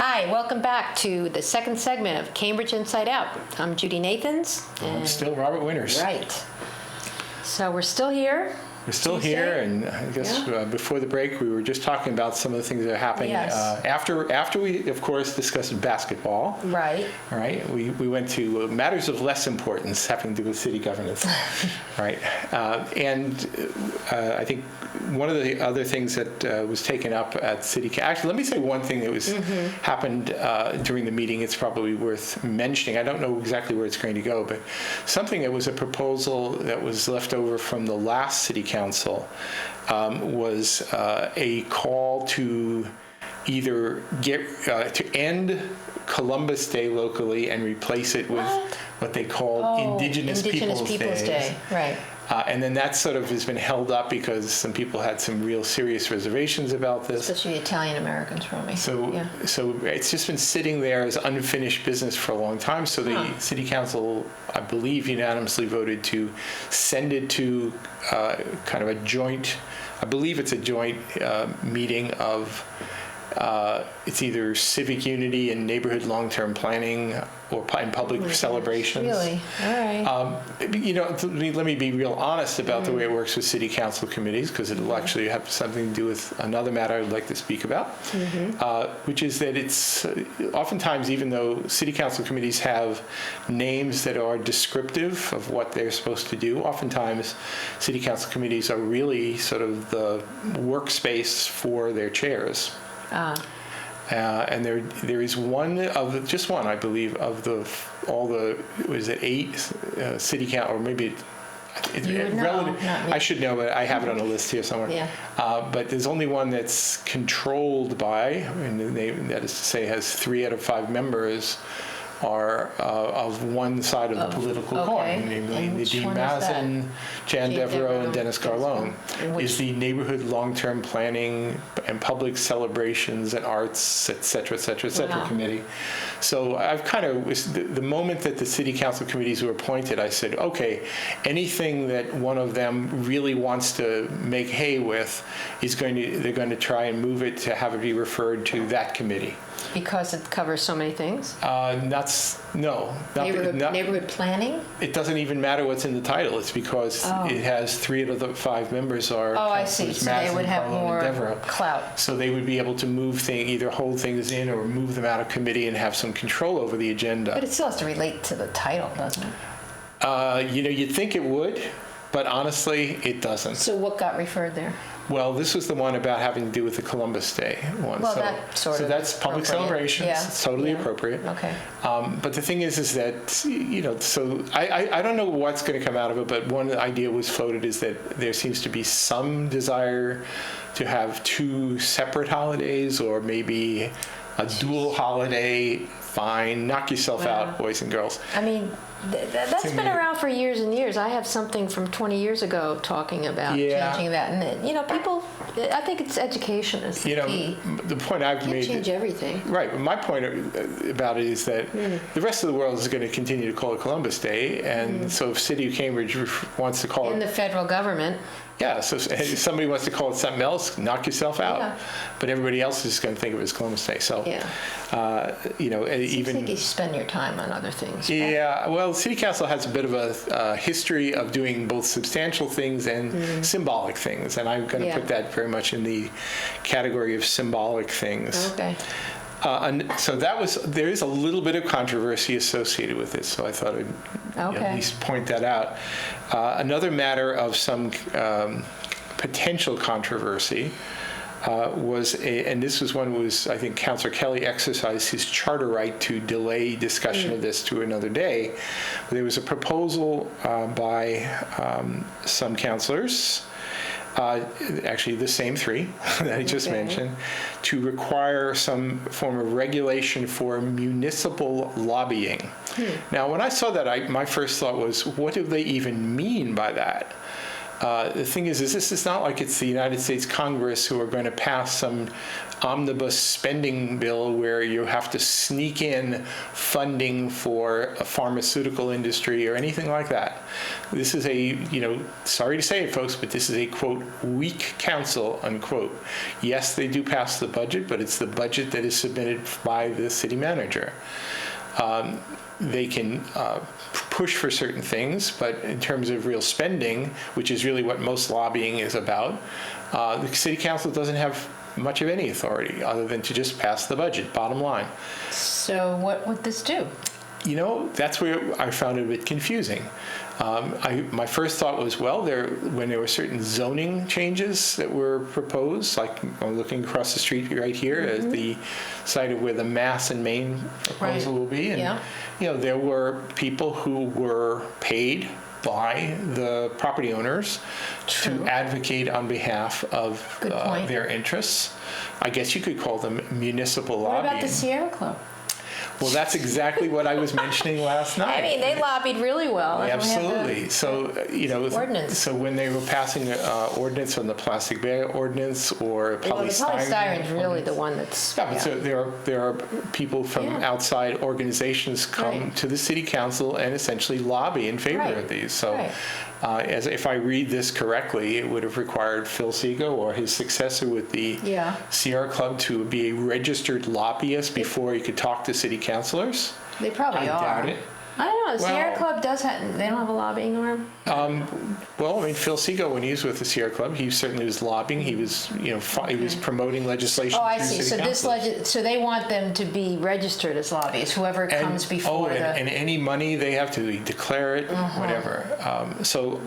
Hi, welcome back to the second segment of Cambridge Inside Out. I'm Judy Nathans. And I'm still Robert Winters. Right. So we're still here. We're still here, and I guess before the break, we were just talking about some of the things that are happening. Yes. After we, of course, discussed basketball. Right. Right. We went to matters of less importance having to do with city governance. Right. And I think one of the other things that was taken up at city. Actually, let me say one thing that was happened during the meeting. It's probably worth mentioning. I don't know exactly where it's going to go, but something that was a proposal that was left over from the last city council was a call to either to end Columbus Day locally and replace it with what they called Indigenous Peoples Day. Right. And then that sort of has been held up because some people had some real serious reservations about this. Especially Italian Americans for me. So it's just been sitting there as unfinished business for a long time. So the city council, I believe, unanimously voted to send it to kind of a joint, I believe it's a joint meeting of it's either civic unity and neighborhood long-term planning or in public celebrations. Really? All right. Let me be real honest about the way it works with city council committees, because it'll actually have something to do with another matter I'd like to speak about, which is that it's oftentimes, even though city council committees have names that are descriptive of what they're supposed to do, oftentimes city council committees are really sort of the workspace for their chairs. And there is just one, I believe, of all the 8 city council, or maybe I should know, but I have it on a list here somewhere. Yeah. But there's only one that's controlled by, and that is to say, has 3 out of 5 members are of one side of the political coin, namely Nadine Mazin, Jan Devereaux, and Dennis Carlone, is the Neighborhood Long-Term Planning and Public Celebrations and Arts, et cetera, committee. So I've kind of, the moment that the city council committees were appointed, I said, okay, anything that one of them really wants to make hay with they're going to try and move it to have it be referred to that committee. Because it covers so many things? Neighborhood planning? It doesn't even matter what's in the title. It's because it has 3 out of the 5 members are I see. So they would have more clout. So they would be able to either hold things in or move them out of committee and have some control over the agenda. But it still has to relate to the title, doesn't it? You'd think it would, but honestly, it doesn't. So what got referred there? Well, this was the one about having to do with the Columbus Day one. Well, so that's public celebrations. Yeah. It's totally appropriate. Okay. But the thing is that, so I don't know what's going to come out of it, but one idea was floated is that there seems to be some desire to have 2 separate holidays, or maybe a dual holiday. Fine, knock yourself out, boys and girls. I mean, that's been around for years and years. I have something from 20 years ago talking about changing that. And, people, I think it's education is the key. The point I've made... You can't change everything. Right. But my point about it is that the rest of the world is going to continue to call it Columbus Day. And so if City of Cambridge wants to call it... In the federal government. Yeah, so if somebody wants to call it something else, knock yourself out. Yeah. But everybody else is going to think of it as Columbus Day. So, even... I think you spend your time on other things. Yeah, well, City Council has a bit of a history of doing both substantial things and symbolic things. And I'm going to put that very much in the category of symbolic things. Okay. So there is a little bit of controversy associated with it, so I thought I'd at least point that out. Another matter of some potential controversy was, and this was one was, I think Councillor Kelly exercised his charter right to delay discussion of this to another day. There was a proposal by some councillors, actually the same 3 that I just mentioned, to require some form of regulation for municipal lobbying. Now, when I saw that, my first thought was, what do they even mean by that? The thing is this is not like it's the United States Congress who are going to pass some omnibus spending bill where you have to sneak in funding for a pharmaceutical industry or anything like that. This is a, sorry to say it, folks, but this is a, quote, weak council, unquote. Yes, they do pass the budget, but it's the budget that is submitted by the city manager. They can push for certain things, but in terms of real spending, which is really what most lobbying is about, the city council doesn't have much of any authority other than to just pass the budget, bottom line. So what would this do? That's where I found it a bit confusing. My first thought was, well, when there were certain zoning changes that were proposed, like I'm looking across the street right here at the site of where the Mass and Main proposal will be, and there were people who were paid by the property owners to advocate on behalf of their interests. I guess you could call them municipal lobbying. What about the Sierra Club? Well, that's exactly what I was mentioning last night. I mean, they lobbied really well. Absolutely. So, ordinance. So when they were passing ordinance on the plastic bag ordinance or polystyrene. Well, the polystyrene is really the one that's. Yeah, but so there are people from outside organizations come to the city council and essentially lobby in favor of these. So. As if I read this correctly, it would have required Phil Segal or his successor with the Sierra Club to be a registered lobbyist before he could talk to city councilors. They probably are. I doubt it. I don't know. The Sierra Club they don't have a lobbying arm? Well, I mean, Phil Segal, when he was with the Sierra Club, he certainly was lobbying. He was, he was promoting legislation. Oh, I see. So so they want them to be registered as lobbyists, whoever comes before and any money, they have to declare it, whatever.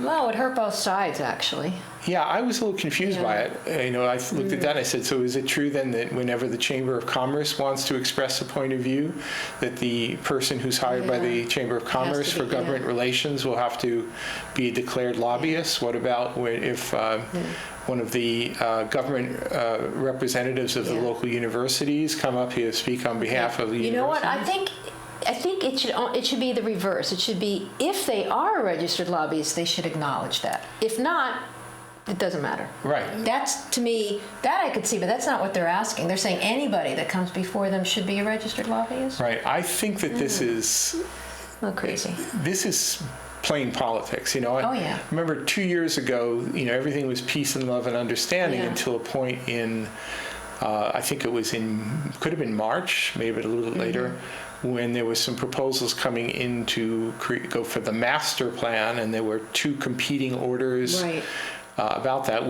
Well, it hurt both sides, actually. Yeah, I was a little confused by it. I looked at that and I said, so is it true then that whenever the Chamber of Commerce wants to express a point of view, that the person who's hired by the Chamber of Commerce for government relations will have to be a declared lobbyist? What about if one of the government representatives of the local universities come up here to speak on behalf of the university? You know what? I think it should be the reverse. It should be, if they are a registered lobbyist, they should acknowledge that. If not, it doesn't matter. Right. That's, to me, that I could see, but that's not what they're asking. They're saying anybody that comes before them should be a registered lobbyist. Right. I think that this is a little crazy. This is plain politics. I remember 2 years ago, everything was peace and love and understanding until a point in, I think it was could have been March, maybe a little later, when there was some proposals coming in to go for the master plan, and there were two competing orders. Right. About that,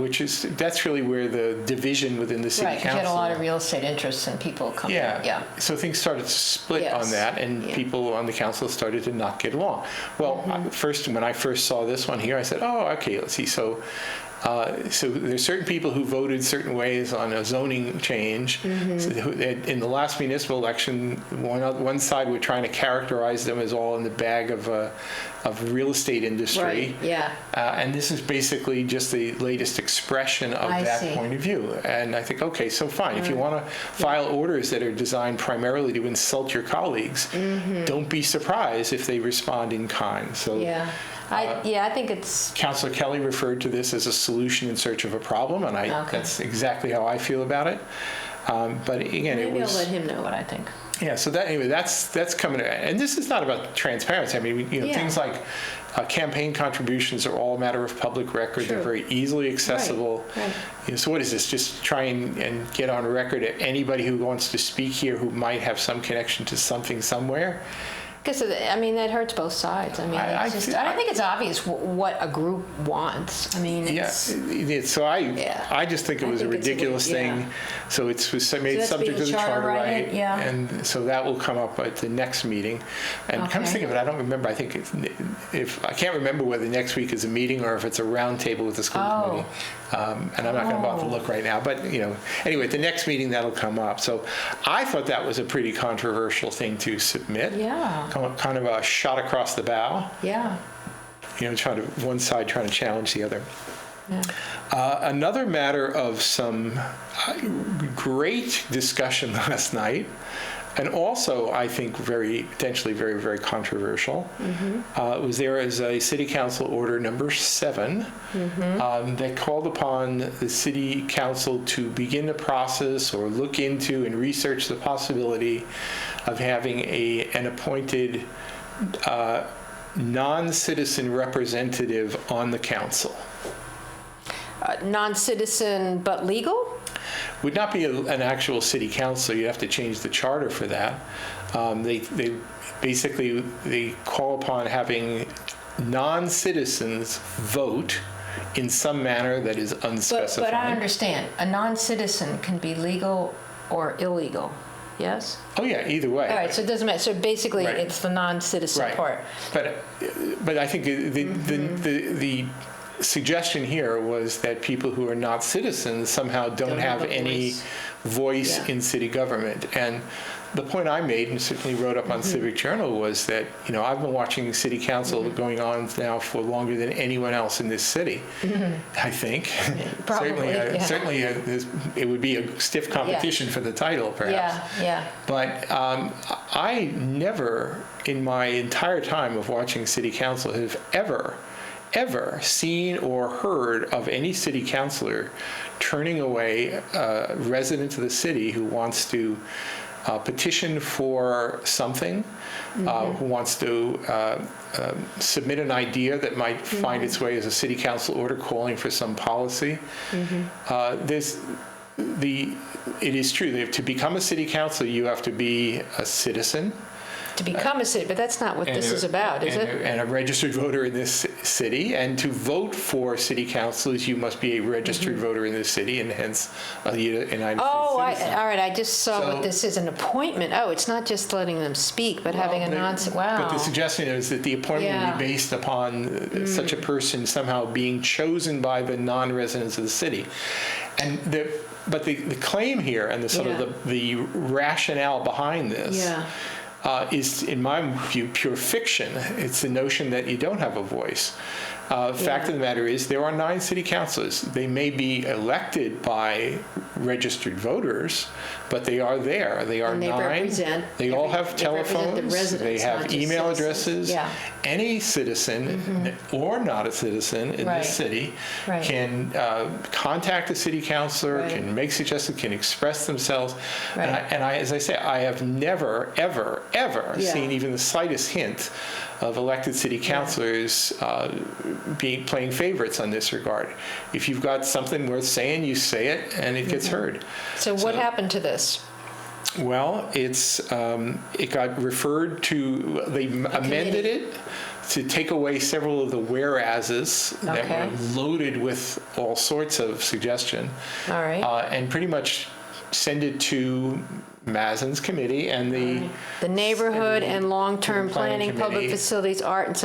that's really where the division within the city council. Right, you had a lot of real estate interests and people coming. Yeah. So things started to split on that, and people on the council started to not get along. Well, when I first saw this one here, I said, "Oh, okay, let's see." So there's certain people who voted certain ways on a zoning change. So in the last municipal election, one side were trying to characterize them as all in the bag of real estate industry. Right. Yeah. And this is basically just the latest expression of that point of view. And I think, okay, so fine. If you want to file orders that are designed primarily to insult your colleagues, don't be surprised if they respond in kind. So. Yeah. I think it's... Councilor Kelly referred to this as a solution in search of a problem, and that's exactly how I feel about it. But again, maybe I'll let him know what I think. Yeah, so that's coming, and this is not about transparency. I mean, things like campaign contributions are all a matter of public record. They're very easily accessible. Right. So what is this? Just try and get on record at anybody who wants to speak here who might have some connection to something somewhere. Because, that hurts both sides. I don't think it's obvious what a group wants. I mean, I just think it was a ridiculous thing. So it was made subject to the charter right, and so that will come up at the next meeting. And come to think of it, I don't remember. I think if I can't remember whether next week is a meeting or if it's a roundtable with the school committee. And I'm not going to bother to look right now, but anyway, at the next meeting that'll come up. So I thought that was a pretty controversial thing to submit. Yeah. Kind of a shot across the bow. Yeah. One side trying to challenge the other. Yeah. Another matter of some great discussion last night And also, I think potentially very, very controversial, was there is a City Council Order number 7 that called upon the City Council to begin the process or look into and research the possibility of having an appointed non-citizen representative on the council. Non-citizen but legal? Would not be an actual city council. You'd have to change the charter for that. They basically call upon having non-citizens vote in some manner that is unspecified. But I understand. A non-citizen can be legal or illegal. Yes? Oh yeah, either way. All right, so it doesn't matter. So basically, Right. it's the non-citizen Right. part. But I think the suggestion here was that people who are not citizens somehow don't have any voice Yeah. in city government. And the point I made, and certainly wrote up on Civic Journal, was that, I've been watching city council going on now for longer than anyone else in this city, I think. Probably, Certainly it would be a stiff competition for the title, perhaps. Yeah. But I never, in my entire time of watching city council, have ever seen or heard of any city councilor turning away a resident of the city who wants to petition for something, who wants to submit an idea that might find its way as a city council order calling for some policy. It is true that to become a city council, you have to be a citizen. To become a city, but that's not what this is about, is it? And a registered voter in this city. And to vote for city councilors, you must be a registered voter in this city, and hence a United States citizen. All right. I just saw what this is, an appointment. Oh, it's not just letting them speak, but having a wow. But the suggestion is that the appointment would be based upon such a person somehow being chosen by the non-residents of the city. And but the claim here and the sort of the rationale behind this is, in my view, pure fiction. It's the notion that you don't have a voice. Fact of the matter is, there are 9 city councilors. They may be elected by registered voters, but they are there. They are 9. They all have telephones. They have email addresses. Yeah. Any citizen or not a citizen in this city can contact the city councilor, can make suggestions, can express themselves. And I, as I say, I have never, ever seen even the slightest hint of elected city councilors playing favorites on this regard. If you've got something worth saying, you say it, and it gets heard. So what happened to this? Well, it got referred to. They amended it to take away several of the whereases that were loaded with all sorts of suggestion. All right. And pretty much send it to Mazen's committee and the neighborhood and long-term planning, public facilities, art,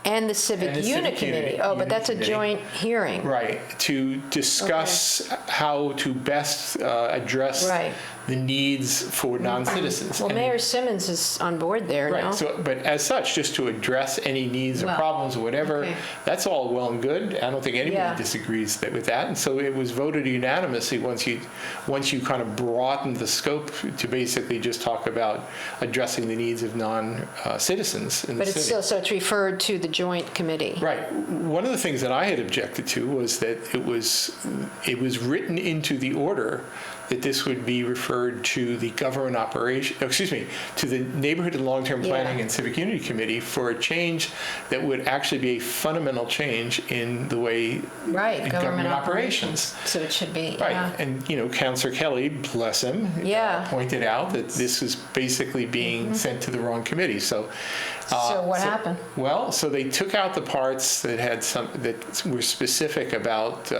and the civic unit committee. Oh, but that's a joint hearing. Right, to discuss how to best address the needs for non-citizens. Well, Mayor Simmons is on board there now. Right, but as such, just to address any needs or problems or whatever, that's all well and good. I don't think anybody disagrees with that. And so it was voted unanimously once you kind of broadened the scope to basically just talk about addressing the needs of non-citizens in the city. But it's still, so it's referred to the joint committee. Right. One of the things that I had objected to was that it was written into the order that this would be referred to the to the Neighborhood and Long-Term Planning and Civic Unity Committee for a change that would actually be a fundamental change in the way government operations. So it should be, And, Councillor Kelly, bless him, pointed out that this is basically being sent to the wrong committee. So what happened? Well, so they took out the parts that had that were specific about,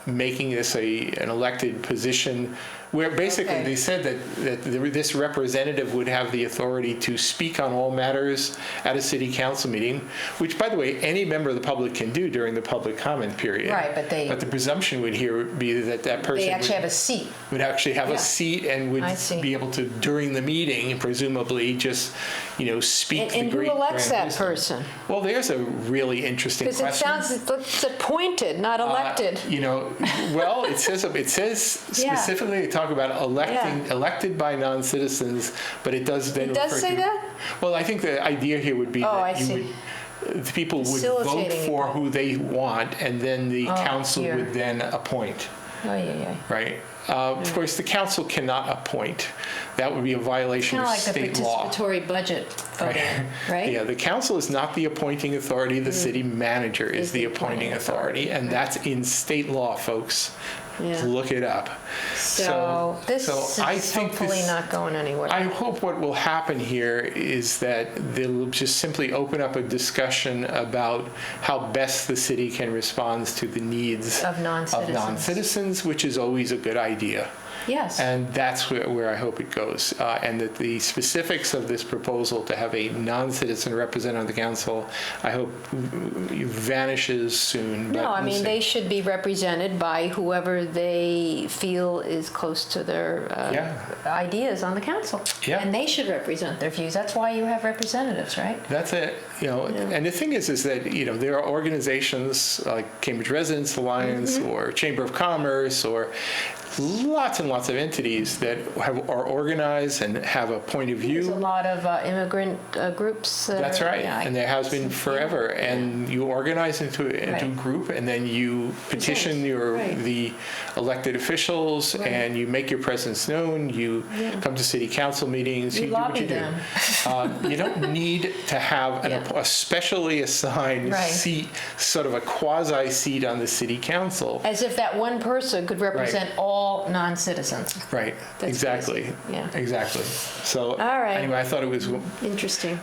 making this an elected position, where basically they said that this representative would have the authority to speak on all matters at a city council meeting, which, by the way, any member of the public can do during the public comment period. Right, but the presumption would be that person would actually have a seat. Would actually have a seat and would be able to, during the meeting, presumably just, speak the great. And who elects that person? Well, there's a really interesting question. Because it sounds, it's appointed, not elected. Well, it says specifically, it talk about elected by non-citizens, but it does then. It does say that? Well, I think the idea here would be the people would vote for who they want, and then the council would then appoint. Right. Of course, the council cannot appoint. That would be a violation of state law. Kind of like the participatory budget voting, right? Yeah, the council is not the appointing authority. The city manager is the appointing authority, and that's in state law, folks. Yeah. Look it up. So this is hopefully not going anywhere. I hope what will happen here is that they'll just simply open up a discussion about how best the city can respond to the needs of non-citizens, which is always a good idea. Yes. And that's where I hope it goes. And that the specifics of this proposal to have a non-citizen representative on the council, I hope vanishes soon. No, I mean, they should be represented by whoever they feel is close to their ideas on the council. Yeah. And they should represent their views. That's why you have representatives, right? That's it. And the thing is that, there are organizations like Cambridge Residents Alliance or Chamber of Commerce or lots and lots of entities that are organized and have a point of view. There's a lot of immigrant groups. That's right, and there has been forever. And you organize into a group, and then you petition the elected officials, and you make your presence known. You come to city council meetings. You do what you do. You don't need to have a specially assigned seat, sort of a quasi seat on the city council. As if that one person could represent all non-citizens. Right. That's exactly. Crazy. Yeah. Exactly. So anyway, I thought it was interesting.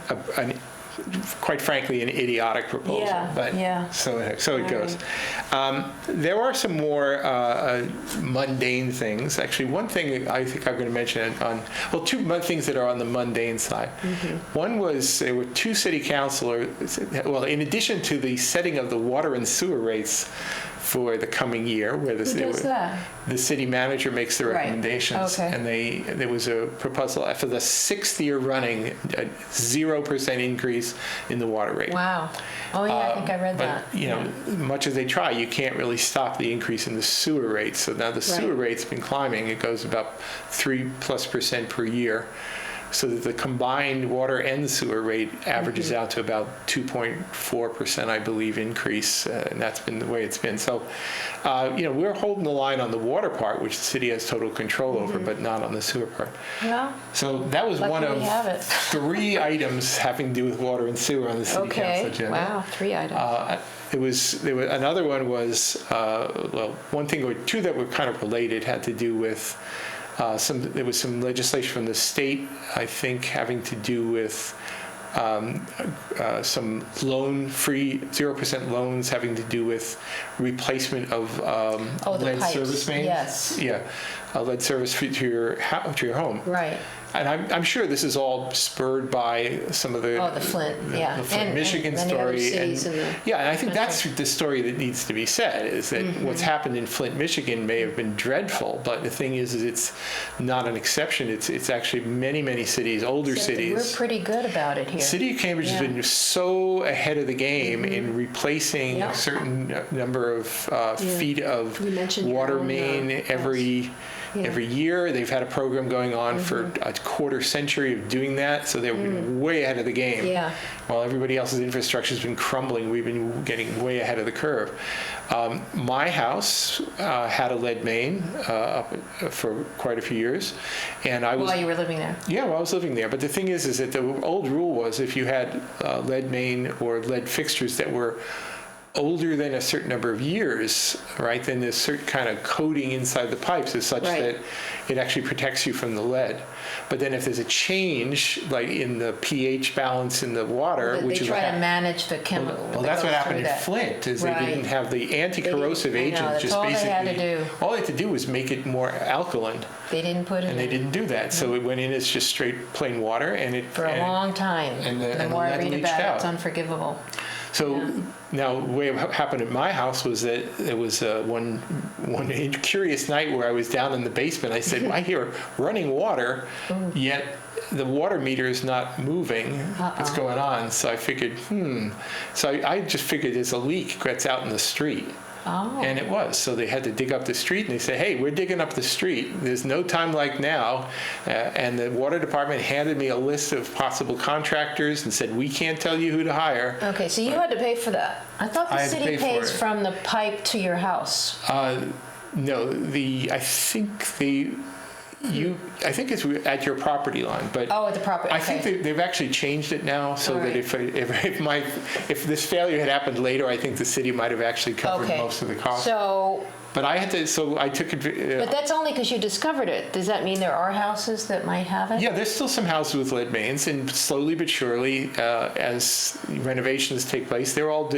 Quite frankly, an idiotic proposal. So it goes. There are some more mundane things. Actually, one thing I think I'm going to mention two things that are on the mundane side. One was there were two city councilors. Well, in addition to the setting of the water and sewer rates for the coming year, where the city manager makes the recommendations, and there was a proposal for the 6th year running, a 0% increase in the water rate. Wow. Oh yeah, I think I read that. But much as they try, you can't really stop the increase in the sewer rate. So now the sewer rate's been climbing. It goes about 3+% per year. So that the combined water and sewer rate averages out to about 2.4%, I believe, increase, and that's been the way it's been. So, we're holding the line on the water part, which the city has total control over, but not on the sewer part. Yeah. So that was one of 3 items having to do with water and sewer on the city council agenda. Wow, 3 items. Another one was, one thing or 2 that were kind of related had to do with there was some legislation from the state, I think, having to do with some loan-free 0% loans having to do with replacement of lead service mains. Yes. Yeah, lead service to your home. Right. And I'm sure this is all spurred by some of the Flint, the Flint, Michigan story, and I think that's the story that needs to be said. Is that what's happened in Flint, Michigan, may have been dreadful, but the thing is it's not an exception. It's actually many cities, older cities. We're pretty good about it here. City of Cambridge has been so ahead of the game in replacing a certain number of feet of water main every year. They've had a program going on for a quarter century of doing that, so they're way ahead of the game. Yeah. While everybody else's infrastructure has been crumbling, we've been getting way ahead of the curve. My house had a lead main up for quite a few years, and while you were living there. Yeah, while I was living there. But the thing is that the old rule was if you had lead main or lead fixtures that were older than a certain number of years, right, then there's certain kind of coating inside the pipes is such that it actually protects you from the lead. But then if there's a change, like in the pH balance in the water, which is they try to manage the chemical. Well, that's what happened in Flint, is they didn't have the anti-corrosive agent. Just basically, all they had to do was make it more alkaline. They didn't put it and they didn't do that. So it went in as just straight plain water, and it for a long time. And the more I read about it, it's unforgivable. So now, the way it happened at my house was that there was one curious night where I was down in the basement. I said, I hear running water, yet the water meter is not moving. What's going on? So I figured, So I just figured there's a leak that's out in the street. Oh. And it was. So they had to dig up the street, and they said, hey, we're digging up the street. There's no time like now. And the water department handed me a list of possible contractors and said, we can't tell you who to hire. Okay, so you had to pay for that. I thought the city pays from the pipe to your house. No, I think it's at your property line, but at the property. I think they've actually changed it now, so that if this failure had happened later, I think the city might have actually covered most of the cost. But I took it. But that's only because you discovered it. Does that mean there are houses that might have it? Yeah, there's still some houses with lead mains, and slowly but surely, as renovations take place, they're but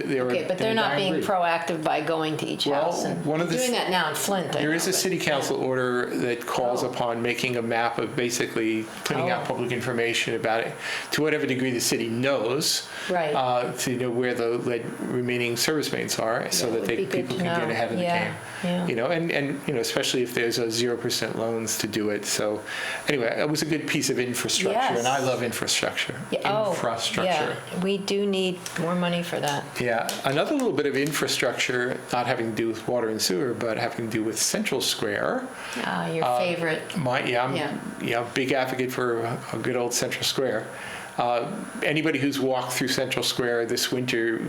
they're not being proactive by going to each house. And doing that now in Flint. There is a city council order that calls upon making a map of basically putting out public information about it to whatever degree the city knows, right? To know where the lead remaining service mains are, so that people can get ahead of the game. Yeah. And especially if there's a 0% loans to do it. So anyway, it was a good piece of infrastructure, and I love infrastructure. Infrastructure. Yeah, we do need more money for that. Yeah, another little bit of infrastructure, not having to do with water and sewer, but having to do with Central Square. Your favorite. I'm a big advocate for a good old Central Square. Anybody who's walked through Central Square this winter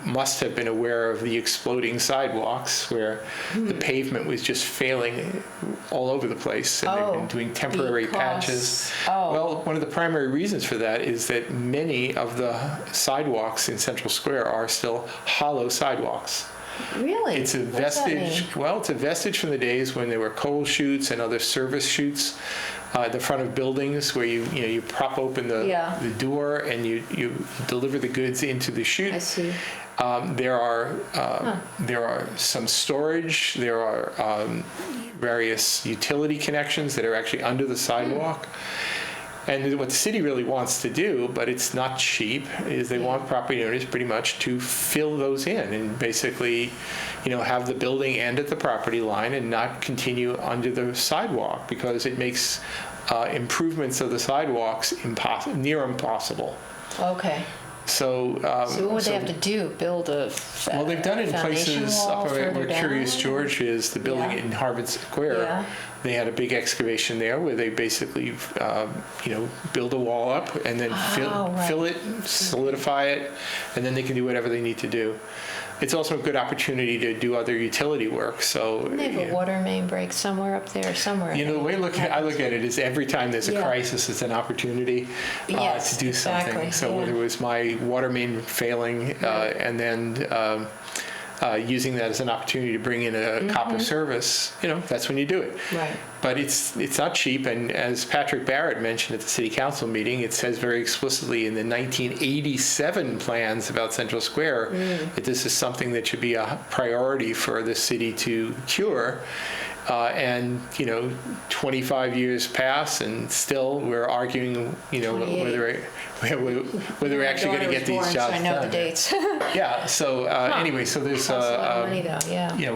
must have been aware of the exploding sidewalks where the pavement was just failing all over the place, and they've been doing temporary patches. Well, one of the primary reasons for that is that many of the sidewalks in Central Square are still hollow sidewalks. Really? It's a vestige. Well, it's a vestige from the days when there were coal chutes and other service chutes at the front of buildings, where you prop open the door and you deliver the goods into the chute. I see. There are some storage. There are various utility connections that are actually under the sidewalk. And what the city really wants to do, but it's not cheap, is they want property owners pretty much to fill those in and basically, have the building end at the property line and not continue under the sidewalk, because it makes improvements of the sidewalks near impossible. Okay. So what would they have to do? Build a well, they've done it in places up where Curious George is, the building in Harvard Square. Yeah. They had a big excavation there where they basically, build a wall up and then fill it, solidify it, and then they can do whatever they need to do. It's also a good opportunity to do other utility work. So they have a water main break somewhere up there, somewhere. The way I look at it is every time there's a crisis, it's an opportunity to do something. So whether it was my water main failing and then using that as an opportunity to bring in a copper service, that's when you do it. Right. But it's not cheap, and as Patrick Barrett mentioned at the city council meeting, it says very explicitly in the 1987 plans about Central Square that this is something that should be a priority for the city to cure. And 25 years pass, and still we're arguing, whether we're actually going to get these jobs done. I know the dates. Yeah. So anyway, so there's a lot of money, though.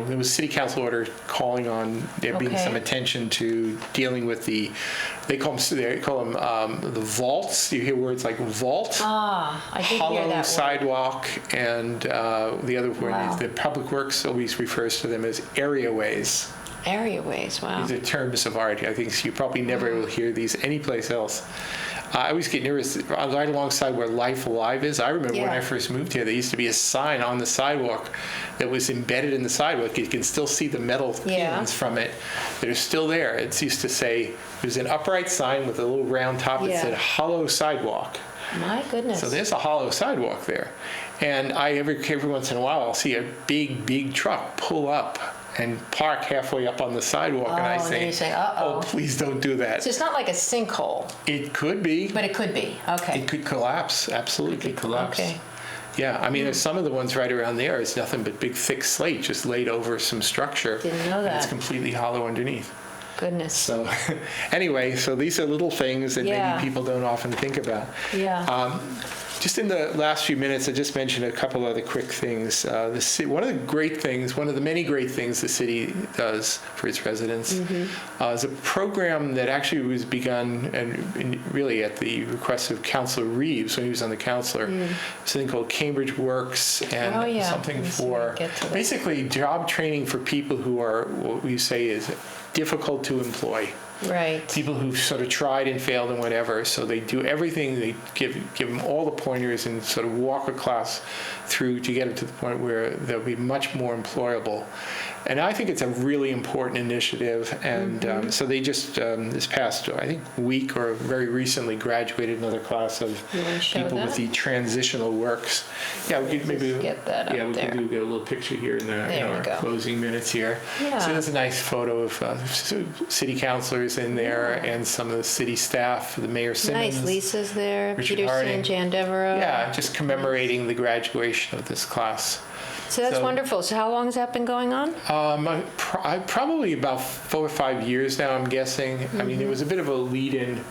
there was a city council order calling on there being some attention to dealing with they call them the vaults. You hear words like vault, I did hear that hollow word. sidewalk, and the other word is the Public Works always refers to them as areaways. Areaways, wow. These are terms of art. I think you probably never will hear these anyplace else. I always get nervous right alongside where Life Alive is. I remember when I first moved here, there used to be a sign on the sidewalk that was embedded in the sidewalk. You can still see the metal pins from it that are still there. It used to say, there's an upright sign with a little round top that said hollow sidewalk. My goodness. So there's a hollow sidewalk there. And every once in a while, I'll see a big truck pull up and park halfway up on the sidewalk, and I say, oh, please don't do that. So it's not like a sinkhole. It could be. But it could be, okay. It could collapse, absolutely collapse. Okay. Yeah, I mean, there's some of the ones right around there, it's nothing but big, thick slate just laid over some structure. Didn't know that. And it's completely hollow underneath. Goodness. So anyway, so these are little things that maybe people don't often think about. Yeah. Just in the last few minutes, I just mentioned a couple other quick things. One of the great things, one of the many great things the city does for its residents is a program that actually was begun and really at the request of Councilor Reeves when he was on the councilor, something called Cambridge Works and something for basically job training for people who are what we say is difficult to employ. Right. People who've sort of tried and failed and whatever, so they do everything. They give them all the pointers and sort of walk a class through to get them to the point where they'll be much more employable. And I think it's a really important initiative. And so they just, this past, I think, week or very recently graduated another class of people with the transitional works. Yeah, we could maybe get that up there. We could get a little picture here in our closing minutes here. Yeah. So there's a nice photo of city councilors in there and some of the city staff, the Mayor Simmons. Nice. Lisa's there, Richard Peterson, Harding. Jan Devereaux. Yeah, just commemorating the graduation of this class. So that's wonderful. So how long has that been going on? Probably about 4 or 5 years now, I'm guessing. I mean, it was a bit of a lead-in,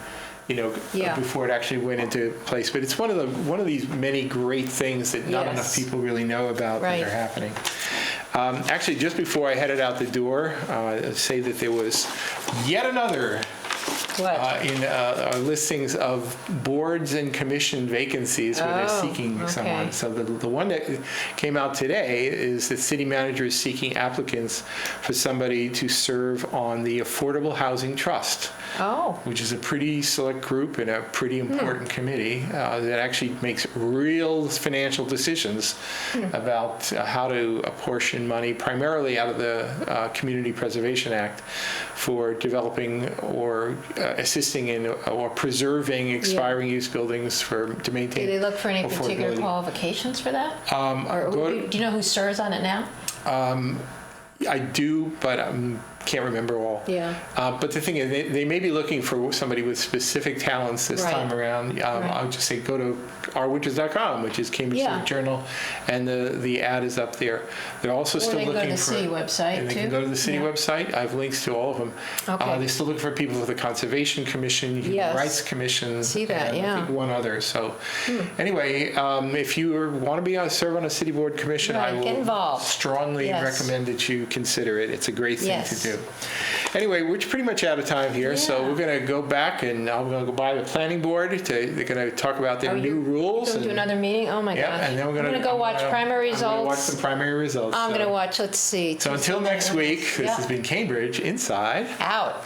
before it actually went into place. But it's one of these many great things that not enough people really know about that are happening. Actually, just before I headed out the door, I'd say that there was yet another in listings of boards and commission vacancies where they're seeking someone. So the one that came out today is that city manager is seeking applicants for somebody to serve on the Affordable Housing Trust. Which is a pretty select group and a pretty important committee that actually makes real financial decisions about how to apportion money, primarily out of the Community Preservation Act, for developing or assisting in or preserving expiring use buildings to maintain. Do they look for any particular qualifications for that? Do you know who serves on it now? I do, but can't remember all. Yeah. But the thing is, they may be looking for somebody with specific talents this time around. I'll just say go to ourwinters.com, which is Cambridge City Journal, and the ad is up there. They're also still looking for. Or they can go to the city website and they can go to the city website. I have links to all of them. Okay. They're still looking for people with the Conservation Commission, Human Rights Commission. See that? And I think one other. So anyway, if you want to serve on a city board commission, I will strongly recommend that you consider it. It's a great thing to do. Anyway, we're pretty much out of time here, so we're going to go back and I'm going to go by the planning board. They're going to talk about their new rules. Going to do another meeting? Oh my gosh. And then we're going to go watch primary results. I'm going to watch some primary results. I'm going to watch, let's see. So until next week, this has been Cambridge Inside Out.